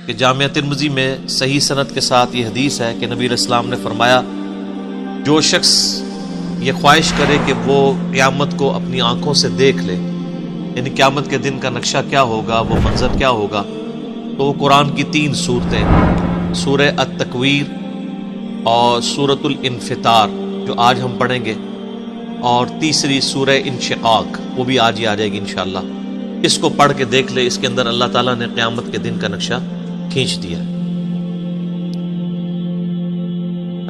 کہ جامعہ ترمذی میں صحیح سند کے ساتھ یہ حدیث ہے کہ نبی علیہ السلام نے فرمایا جو شخص یہ خواہش کرے کہ وہ قیامت کو اپنی آنکھوں سے دیکھ لے، یعنی قیامت کے دن کا نقشہ کیا ہوگا، وہ منظر کیا ہوگا، تو وہ قرآن کی 3 صورتیں سورہ التکویر اور سورۃ الانفطار جو آج ہم پڑھیں گے، اور تیسری سورہ انشقاق وہ بھی آج ہی آ جائے گی انشاءاللہ، اس کو پڑھ کے دیکھ لے۔ اس کے اندر اللہ تعالیٰ نے قیامت کے دن کا نقشہ کھینچ دیا۔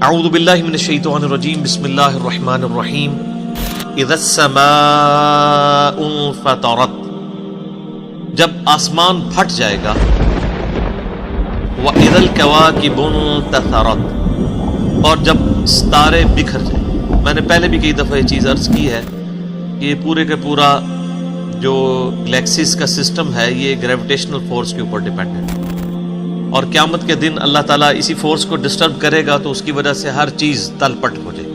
اعوذ باللہ من الشیطان الرجیم، بسم اللہ الرحمن الرحیم۔ اذا السماء انفطرت، جب آسمان پھٹ جائے گا، وَإِذَا الْكَوَاكِبُ انتثرت، اور جب ستارے بکھر جائیں۔ میں نے پہلے بھی کئی دفعہ یہ چیز عرض کی ہے کہ یہ پورے کا پورا جو گلیکسیز کا سسٹم ہے یہ گریویٹیشنل فورس کے اوپر ڈیپینڈنٹ ہے، اور قیامت کے دن اللہ تعالیٰ اسی فورس کو ڈسٹرب کرے گا تو اس کی وجہ سے ہر چیز تل پٹ ہو جائے گی،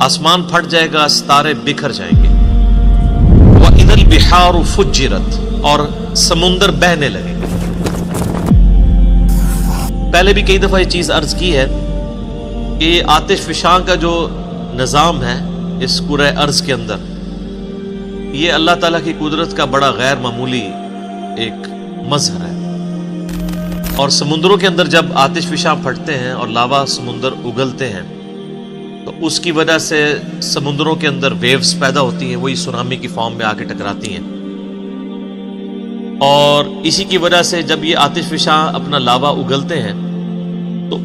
آسمان پھٹ جائے گا، ستارے بکھر جائیں گے۔ وَإِذَا الْبِحَارُ فُجِّرَتْ، اور سمندر بہنے لگے گے۔ پہلے بھی کئی دفعہ یہ چیز عرض کی ہے کہ آتش فشاں کا جو نظام ہے اس کرۂ ارض کے اندر، یہ اللہ تعالیٰ کی قدرت کا بڑا غیر معمولی ایک مظہر ہے، اور سمندروں کے اندر جب آتش فشاں پھٹتے ہیں اور لاوا سمندر اگلتے ہیں تو اس کی وجہ سے سمندروں کے اندر ویوز پیدا ہوتی ہیں، وہی سونامی کی فارم میں آ کے ٹکراتی ہیں، اور اسی کی وجہ سے جب یہ آتش فشاں اپنا لاوا اگلتے ہیں تو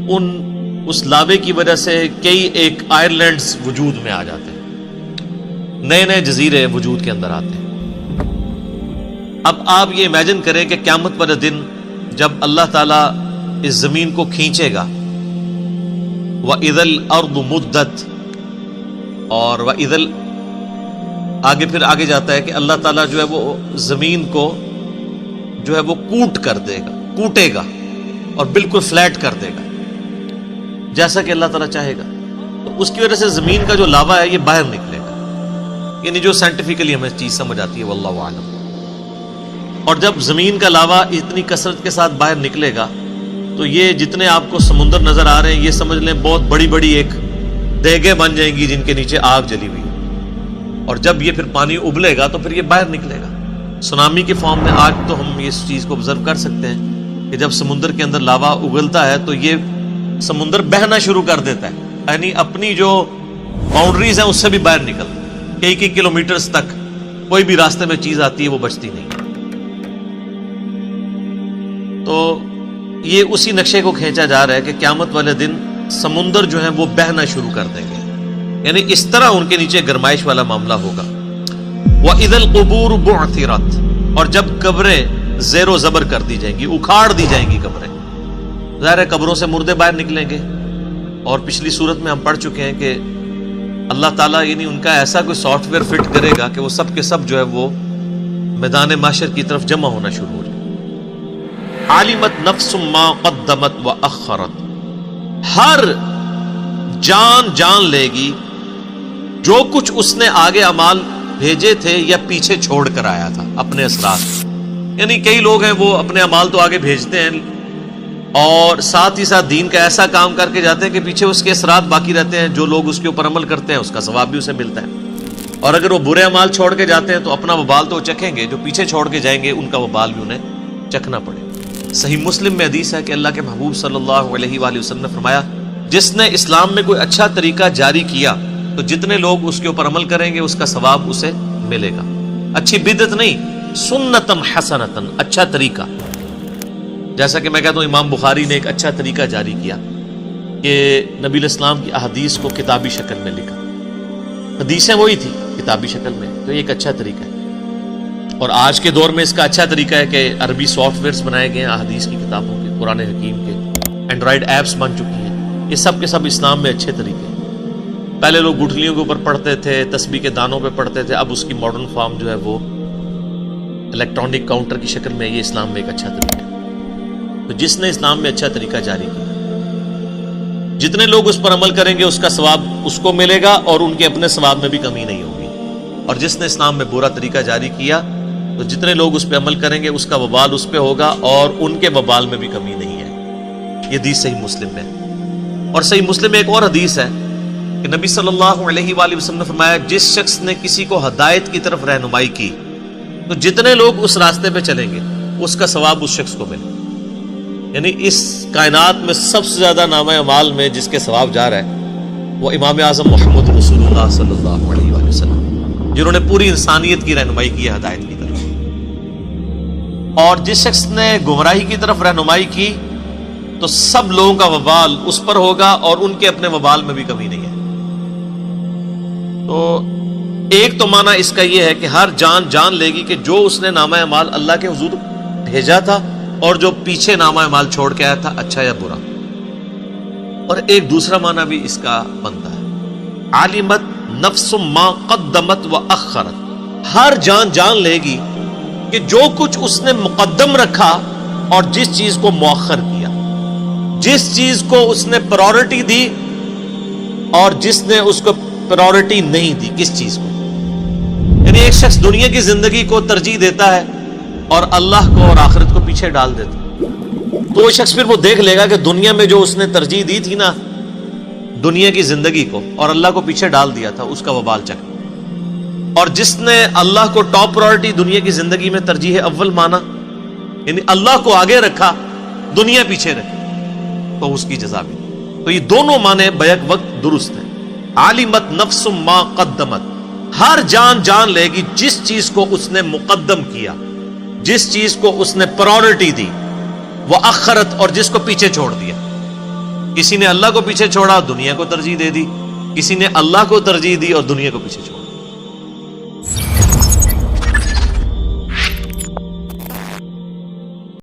اس لاوے کی وجہ سے کئی ایک آئرلینڈز وجود میں آ جاتے ہیں، نئے نئے جزیرے وجود کے اندر آتے ہیں۔ اب آپ یہ امیجن کریں کہ قیامت والے دن جب اللہ تعالیٰ اس زمین کو کھینچے گا، وَإِذَا الْأَرْضُ مُدَّتْ، اور آگے پھر آگے جاتا ہے کہ اللہ تعالیٰ جو ہے وہ زمین کو جو ہے وہ کوٹے گا اور بالکل فلیٹ کر دے گا جیسا کہ اللہ تعالیٰ چاہے گا، تو اس کی وجہ سے زمین کا جو لاوا ہے یہ باہر نکلے گا، یعنی جو سائنٹیفکلی ہمیں چیز سمجھ آتی ہے واللہ اعلم۔ اور جب زمین کا لاوا اتنی کثرت کے ساتھ باہر نکلے گا تو یہ جتنے آپ کو سمندر نظر آ رہے ہیں یہ سمجھ لیں بہت بڑی بڑی ایک دیگیں بن جائیں گی جن کے نیچے آگ جلی ہوئی، اور جب یہ پھر پانی ابلے گا تو پھر یہ باہر نکلے گا سونامی کے فارم میں۔ آج تو ہم اس چیز کو آبزرو کر سکتے ہیں کہ جب سمندر کے اندر لاوا اگلتا ہے تو یہ سمندر بہنا شروع کر دیتا ہے، یعنی اپنی جو باؤنڈریز ہیں اس سے بھی باہر نکل کئی کلومیٹرز تک کوئی بھی راستے میں چیز آتی ہے وہ بچتی نہیں۔ تو یہ اسی نقشے کو کھینچا جا رہا ہے کہ قیامت والے دن سمندر جو ہیں وہ بہنا شروع کر دیں گے، یعنی اس طرح ان کے نیچے گرمائش والا معاملہ ہوگا۔ وَإِذَا الْقُبُورُ بُعْثِرَتْ، اور جب قبریں زیر و زبر کر دی جائیں گی، اکھاڑ دی جائیں گی قبریں، ظاہر ہے قبروں سے مردے باہر نکلیں گے، اور پچھلی صورت میں ہم پڑھ چکے ہیں کہ اللہ تعالیٰ یعنی ان کا ایسا کوئی سافٹ ویئر فٹ کرے گا کہ وہ سب کے سب جو ہے وہ میدان محشر کی طرف جمع ہونا شروع ہو جائے۔ عَلِمَتْ نَفْسٌ مَّا قَدَّمَتْ وَأَخَّرَتْ، ہر جان لے گی جو کچھ اس نے آگے اعمال بھیجے تھے یا پیچھے چھوڑ کر آیا تھا اپنے اثرات، یعنی کئی لوگ ہیں وہ اپنے اعمال تو آگے بھیجتے ہیں اور ساتھ ہی ساتھ دین کا ایسا کام کر کے جاتے ہیں کہ پیچھے اس کے اثرات باقی رہتے ہیں، جو لوگ اس کے اوپر عمل کرتے ہیں اس کا ثواب بھی اسے ملتا ہے، اور اگر وہ برے اعمال چھوڑ کے جاتے ہیں تو اپنا وبال تو وہ چکھیں گے، جو پیچھے چھوڑ کے جائیں گے ان کا وبال بھی انہیں چکھنا پڑے۔ صحیح مسلم میں حدیث ہے کہ اللہ کے محبوب صلی اللہ علیہ وآلہ وسلم نے فرمایا جس نے اسلام میں کوئی اچھا طریقہ جاری کیا تو جتنے لوگ اس کے اوپر عمل کریں گے اس کا ثواب اسے ملے گا، اچھی بدعت نہیں، سنتن حسنتن، اچھا طریقہ۔ جیسا کہ میں کہتا ہوں امام بخاری نے ایک اچھا طریقہ جاری کیا کہ نبی علیہ السلام کی احادیث کو کتابی شکل میں لکھا، حدیثیں وہی تھی کتابی شکل میں، تو یہ ایک اچھا طریقہ ہے۔ اور آج کے دور میں اس کا اچھا طریقہ ہے کہ عربی سافٹ ویئرز بنائے گئے ہیں احادیث کی کتابوں کے، قرآن حکیم کے، اینڈرائڈ ایپس بن چکی ہیں، یہ سب کے سب اسلام میں اچھے طریقے ہیں۔ پہلے لوگ گٹھلیوں کے اوپر پڑھتے تھے، تسبیح کے دانوں پہ پڑھتے تھے، اب اس کی ماڈرن فارم جو ہے وہ الیکٹرانک کاؤنٹر کی شکل میں، یہ اسلام میں ایک اچھا طریقہ ہے۔ تو جس نے اسلام میں اچھا طریقہ جاری کیا، جتنے لوگ اس پر عمل کریں گے اس کا ثواب اس کو ملے گا اور ان کے اپنے ثواب میں بھی کمی نہیں ہوگی، اور جس نے اسلام میں برا طریقہ جاری کیا تو جتنے لوگ اس پہ عمل کریں گے اس کا وبال اس پہ ہوگا اور ان کے وبال میں بھی کمی نہیں ہے. یہ حدیث صحیح مسلم میں. اور صحیح مسلم میں ایک اور حدیث ہے کہ نبی صلی اللہ علیہ وآلہ وسلم نے فرمایا جس شخص نے کسی کو ہدایت کی طرف رہنمائی کی تو جتنے لوگ اس راستے پہ چلیں گے اس کا ثواب اس شخص کو ملے. یعنی اس کائنات میں سب سے زیادہ نامہ اعمال میں جس کے ثواب جا رہا ہے وہ امام اعظم محمد رسول اللہ صلی اللہ علیہ وآلہ وسلم, جنہوں نے پوری انسانیت کی رہنمائی کی ہے ہدایت کی طرف. اور جس شخص نے گمراہی کی طرف رہنمائی کی تو سب لوگوں کا وبال اس پر ہوگا اور ان کے اپنے وبال میں بھی کمی نہیں ہے. تو ایک تو معنی اس کا یہ ہے کہ ہر جان لے گی کہ جو اس نے نامہ اعمال اللہ کے حضور بھیجا تھا اور جو پیچھے نامہ اعمال چھوڑ کے آیا تھا, اچھا یا برا. اور ایک دوسرا معنی بھی اس کا بنتا ہے, عالمت نفس ما قدمت و اخرت. ہر جان لے گی کہ جو کچھ اس نے مقدم رکھا اور جس چیز کو مؤخر کیا, جس چیز کو اس نے پرائورٹی دی اور جس نے اس کو پرائورٹی نہیں دی, کس چیز کو. یعنی ایک شخص دنیا کی زندگی کو ترجیح دیتا ہے اور اللہ کو اور آخرت کو پیچھے ڈال دیتا ہے, تو وہ شخص پھر وہ دیکھ لے گا کہ دنیا میں جو اس نے ترجیح دی تھی نا دنیا کی زندگی کو اور اللہ کو پیچھے ڈال دیا تھا اس کا وبال چکھے. اور جس نے اللہ کو ٹاپ پرائورٹی دنیا کی زندگی میں ترجیح اول مانا, یعنی اللہ کو آگے رکھا دنیا پیچھے رکھی, تو اس کی جزا بھی. تو یہ دونوں معنی بیک وقت درست ہیں. عالمت نفس ما قدمت, ہر جان لے گی جس چیز کو اس نے مقدم کیا, جس چیز کو اس نے پرائورٹی دی, وہ اخرت اور جس کو پیچھے چھوڑ دیا. کسی نے اللہ کو پیچھے چھوڑا, دنیا کو ترجیح دے دی, کسی نے اللہ کو ترجیح دی اور دنیا کو پیچھے چھوڑا.